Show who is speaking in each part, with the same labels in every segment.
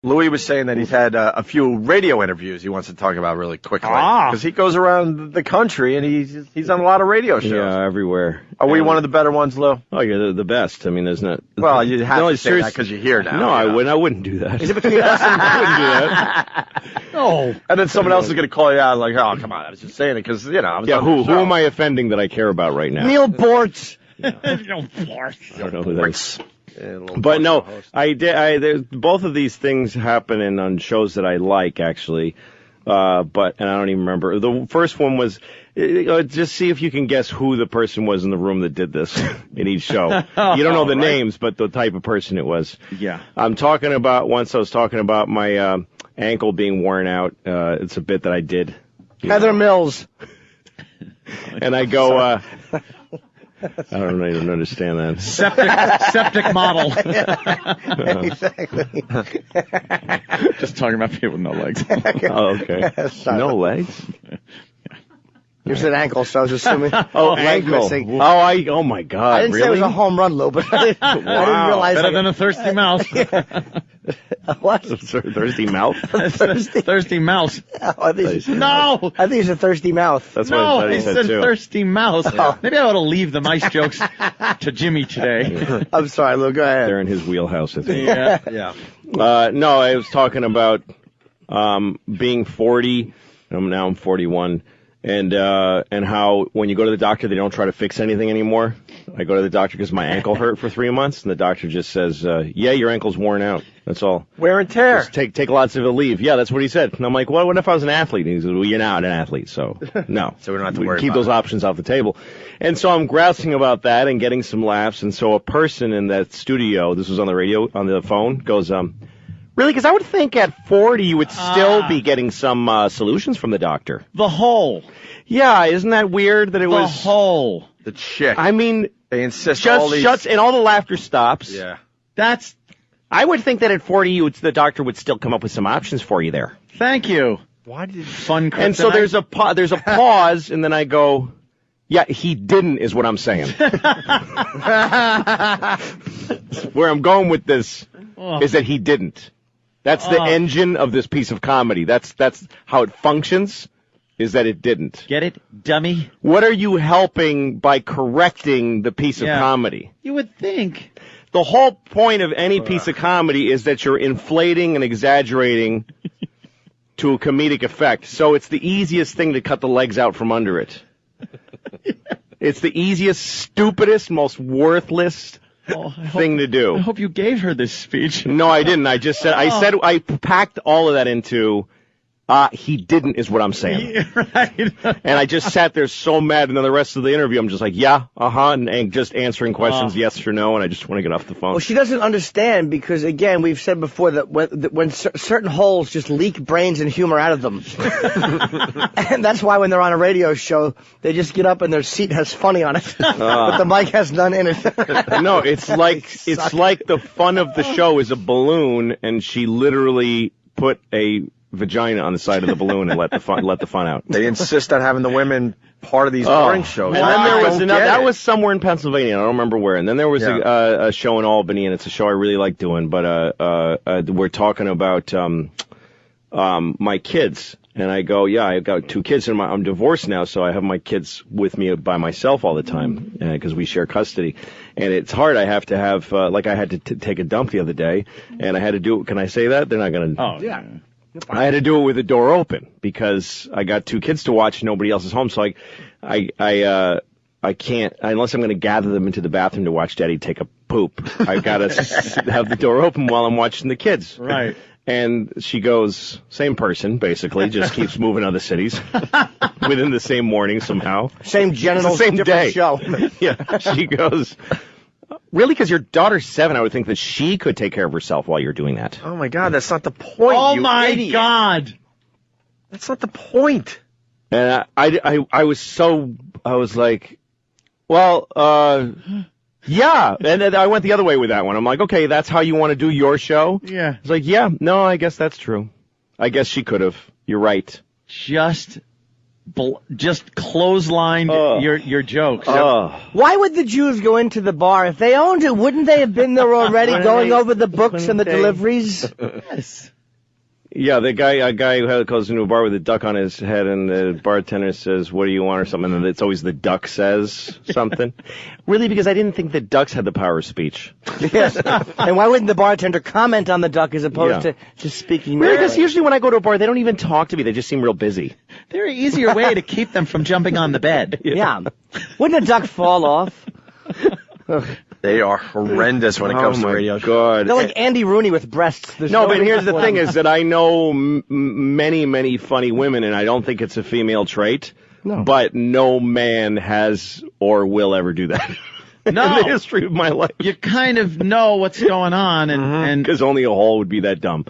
Speaker 1: Louis was saying that he's had a few radio interviews he wants to talk about really quickly. Because he goes around the country and he's on a lot of radio shows.
Speaker 2: Yeah, everywhere.
Speaker 1: Are we one of the better ones, Lou?
Speaker 2: Oh, you're the best. I mean, there's not...
Speaker 1: Well, you have to say that because you're here now.
Speaker 2: No, I wouldn't do that.
Speaker 1: Is it between us and...
Speaker 2: I wouldn't do that.
Speaker 1: No. And then someone else is going to call you out like, oh, come on, I was just saying it because, you know...
Speaker 2: Who am I offending that I care about right now?
Speaker 3: Neil Bortz.
Speaker 2: I don't know who that is. But no, both of these things happen on shows that I like, actually. And I don't even remember. The first one was, just see if you can guess who the person was in the room that did this in each show. You don't know the names, but the type of person it was.
Speaker 4: Yeah.
Speaker 2: Once I was talking about my ankle being worn out. It's a bit that I did.
Speaker 3: Heather Mills.
Speaker 2: And I go, I don't even understand that.
Speaker 4: Septic model.
Speaker 3: Exactly.
Speaker 4: Just talking about people with no legs.
Speaker 2: Oh, okay. No legs?
Speaker 3: You said ankle, so I was assuming.
Speaker 2: Ankle.
Speaker 3: Missing.
Speaker 2: Oh my God.
Speaker 3: I didn't say it was a home run, Lou, but I didn't realize.
Speaker 4: Better than a thirsty mouse.
Speaker 3: What?
Speaker 2: Thirsty mouth?
Speaker 4: Thirsty mouse.
Speaker 3: I think it's a thirsty mouth.
Speaker 2: That's what I thought he said too.
Speaker 4: Thirsty mouse. Yeah. Maybe I ought to leave the mice jokes to Jimmy today.
Speaker 3: I'm sorry, Lou. Go ahead.
Speaker 2: They're in his wheelhouse, I think.
Speaker 4: Yeah.
Speaker 2: No, I was talking about being 40. Now I'm 41. And how when you go to the doctor, they don't try to fix anything anymore. I go to the doctor because my ankle hurt for 3 months, and the doctor just says, yeah, your ankle's worn out. That's all.
Speaker 1: Wear and tear.
Speaker 2: Just take lots of leave. Yeah, that's what he said. And I'm like, well, what if I was an athlete? And he says, well, you're not an athlete, so no.
Speaker 1: So we don't have to worry
Speaker 2: keep
Speaker 1: about
Speaker 2: those options off the table. And so I'm grousing about that and getting some laughs. And so a person in that studio, this was on the radio, on the phone, goes, really? Because I would think at 40 you would still be getting some solutions from the doctor.
Speaker 4: The hole.
Speaker 2: Yeah, isn't that weird that it was...
Speaker 4: The hole.
Speaker 1: The chick.
Speaker 2: I mean...
Speaker 1: They insist
Speaker 2: just shuts, and all the laughter stops.
Speaker 1: Yeah.
Speaker 2: I would think that at 40 the doctor would still come up with some options for you there.
Speaker 4: Thank you.
Speaker 1: Why did...
Speaker 4: Fun kryptonite.
Speaker 2: And so there's a pause, and then I go... Yeah, he didn't, is what I'm saying. Where I'm going with this is that he didn't. That's the engine of this piece of comedy. That's how it functions, is that it didn't.
Speaker 4: Get it, dummy?
Speaker 2: What are you helping by correcting the piece of comedy?
Speaker 4: You would think.
Speaker 2: The whole point of any piece of comedy is that you're inflating and exaggerating to a comedic effect. So it's the easiest thing to cut the legs out from under it. It's the easiest, stupidest, most worthless thing to do.
Speaker 4: I hope you gave her this speech.
Speaker 2: No, I didn't. I just said, I packed all of that into, he didn't is what I'm saying.
Speaker 4: Yeah, right.
Speaker 2: And I just sat there so mad, and then the rest of the interview, I'm just like, yeah, and just answering questions, yes or no, and I just want to get off the phone.
Speaker 3: Well, she doesn't understand because, again, we've said before that when certain holes just leak brains and humor out of them. And that's why when they're on a radio show, they just get up and their seat has funny on it, but the mic has none in it.
Speaker 2: No, it's like the fun of the show is a balloon, and she literally put a vagina on the side of the balloon and let the fun out.
Speaker 1: They insist on having the women part of these morning shows.
Speaker 2: And then there was that was somewhere in Pennsylvania. I don't remember where. And then there was a show in Albany, and it's a show I really like doing. But we're talking about my kids, and I go, yeah, I've got 2 kids, and I'm divorced now, so I have my kids with me by myself all the time because we share custody. And it's hard. I have to have I had to take a dump the other day, and I had to do it. Can I say that? They're not going to.
Speaker 4: Oh yeah.
Speaker 2: I had to do it with the door open because I got 2 kids to watch. Nobody else is home, so I can't unless I'm going to gather them into the bathroom to watch Daddy take a poop. I've got to have the door open while I'm watching the kids.
Speaker 4: Right.
Speaker 2: And she goes, same person, basically, just keeps moving other cities within the same morning somehow.
Speaker 3: Same genitals,
Speaker 2: same
Speaker 3: different
Speaker 2: day.
Speaker 3: show.
Speaker 2: Yeah. She goes, really? Because your daughter's 7, I would think that she could take care of herself while you're doing that.
Speaker 1: Oh, my God, that's not the point,
Speaker 4: Oh,
Speaker 1: you
Speaker 4: my
Speaker 1: idiot.
Speaker 4: God.
Speaker 1: That's not the point.
Speaker 2: And I was like, well, yeah. And then I went the other way with that one. I'm like, okay, that's how you want to do your show?
Speaker 4: Yeah.
Speaker 2: It's like, yeah, no, I guess that's true. I guess she could have. You're right.
Speaker 4: Just just clotheslined your jokes.
Speaker 3: Why would the Jews go into the bar? If they owned it, wouldn't they have been there already going over the books and the deliveries?
Speaker 4: Yes.
Speaker 2: Yeah, a guy who goes into a bar with a duck on his head, and the bartender says, "What do you want?" or something, and it's always the duck says something. Really, because I didn't think that ducks had the power of speech.
Speaker 3: Yes. And why wouldn't the bartender comment on the duck as opposed to just speaking?
Speaker 2: Really, because usually when I go to a bar, they don't even talk to me. They just seem real busy.
Speaker 4: There's an easier way to keep them from jumping on the bed.
Speaker 3: Yeah. Wouldn't a duck fall off?
Speaker 1: They are horrendous when it comes to radio.
Speaker 2: God.
Speaker 3: They're like Andy Rooney with breasts.
Speaker 2: But here's the thing is that I know many, many funny women, and I don't think it's a female trait. No. But no man has or will ever do that.
Speaker 4: No.
Speaker 2: In the history of my life.
Speaker 4: You kind of know what's going on, and
Speaker 2: because only a hole would be that dumb.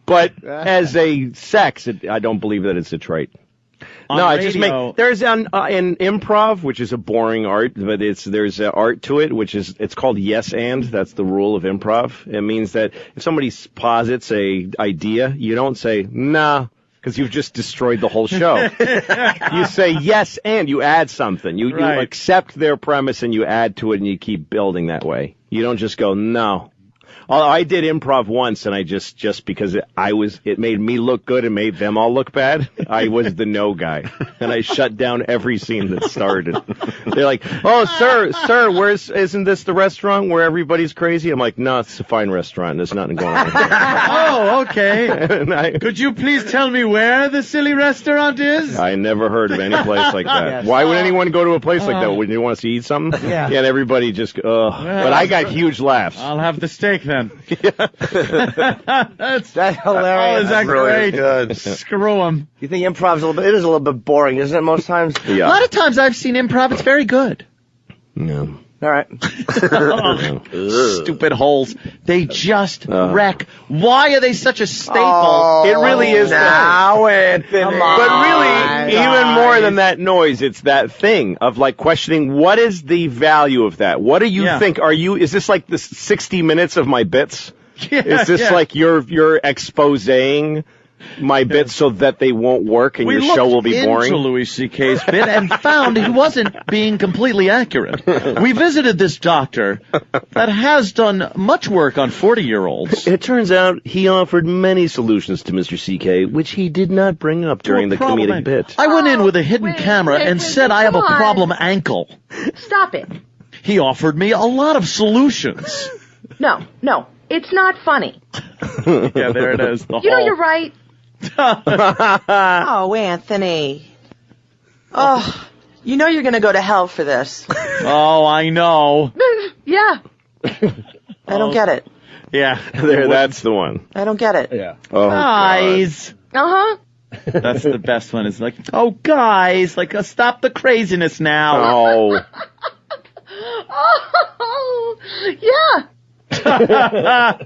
Speaker 2: But as a sex, I don't believe that it's a trait. I just there's an improv, which is a boring art, but there's art to it, it's called yes and. That's the rule of improv. It means that if somebody posits a idea, you don't say nah, because you've just destroyed the whole show. You say yes and you add something. You accept their premise and you add to it and you keep building that way. You don't just go no. I did improv once, and I just because it made me look good and made them all look bad. I was the no guy, and I shut down every scene that started. They're like, "Oh, sir, isn't this the restaurant where everybody's crazy?" I'm like, "No, it's a fine restaurant. There's nothing going on here."
Speaker 4: Oh, okay. Could you please tell me where the silly restaurant is?
Speaker 2: I never heard of any place like that. Yes. Why would anyone go to a place like that? Wouldn't you want to eat something? Yeah. And everybody just, But I got huge laughs.
Speaker 4: I'll have the steak then.
Speaker 3: That's hilarious.
Speaker 4: Oh, is that
Speaker 1: really
Speaker 4: great?
Speaker 1: Good.
Speaker 4: Screw them.
Speaker 3: You think improv's it is a little bit boring, isn't it, most times?
Speaker 2: Yeah.
Speaker 4: A lot of times I've seen improv, it's very good.
Speaker 2: No.
Speaker 3: All right.
Speaker 4: Stupid holes. They just wreck. Why are they such a staple?
Speaker 2: It really is.
Speaker 1: Now, Anthony.
Speaker 2: But really, even more than that noise, it's that thing of like questioning what is the value of that? What do you think? Is this like the 60 minutes of my bits? Is this like you're exposing my bits so that they won't work and your show will be boring?
Speaker 4: We looked into Louis C.K.'s bit and found he wasn't being completely accurate. We visited this doctor that has done much work on 40-year-olds.
Speaker 2: It turns out he offered many solutions to Mr. C.K., which he did not bring up during the comedic bit.
Speaker 4: I went in with a hidden camera and said I have a problem ankle.
Speaker 5: Stop it.
Speaker 4: He offered me a lot of solutions.
Speaker 5: No, it's not funny.
Speaker 4: Yeah, there it is.
Speaker 5: You know you're right.
Speaker 6: Oh, Anthony. Oh, you know you're going to go to hell for this.
Speaker 4: Oh, I know.
Speaker 5: Yeah.
Speaker 6: I don't get it.
Speaker 4: Yeah.
Speaker 2: That's the one.
Speaker 6: I don't get it.
Speaker 4: Yeah.
Speaker 2: Oh,
Speaker 4: guys.
Speaker 5: Uh-huh.
Speaker 4: That's the best one. It's like, oh, guys, like, stop the craziness now.
Speaker 2: Oh.
Speaker 5: Oh, yeah.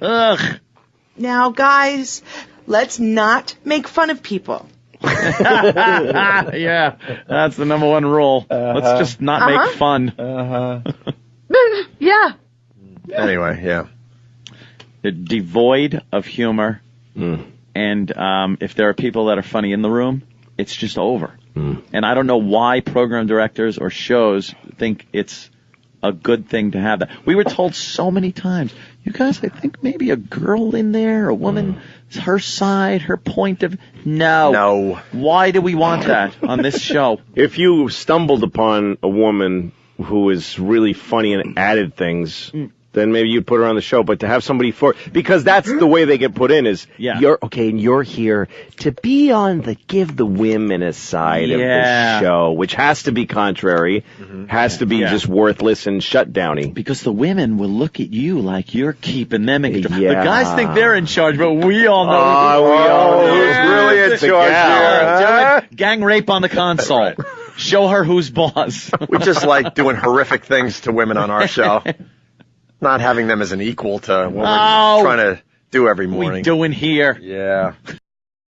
Speaker 4: Ugh.
Speaker 6: Now, guys, let's not make fun of people.
Speaker 4: Yeah, that's the number one rule. Let's just not make fun.
Speaker 5: Yeah.
Speaker 1: Anyway, yeah.
Speaker 4: They're devoid of humor. And if there are people that are funny in the room, it's just over. And I don't know why program directors or shows think it's a good thing to have that. We were told so many times, you guys, I think maybe a girl in there, a woman, her side, her point of... No. Why do we want that on this show?
Speaker 2: If you stumbled upon a woman who is really funny and added things... then maybe you'd put her on the show, but to have somebody because that's the way they get put in is, you're here to be on give the women a side of the show, which has to be contrary, has to be just worthless and shutdowny.
Speaker 4: Because the women will look at you like you're keeping them in control. The guys think they're in charge, but we all know
Speaker 1: who's really in charge here.
Speaker 4: Gang rape on the console. Right. Show her who's boss.
Speaker 1: We just like doing horrific things to women on our show. Not having them as an equal to what we're trying to do every morning.
Speaker 4: We doing here.
Speaker 1: Yeah.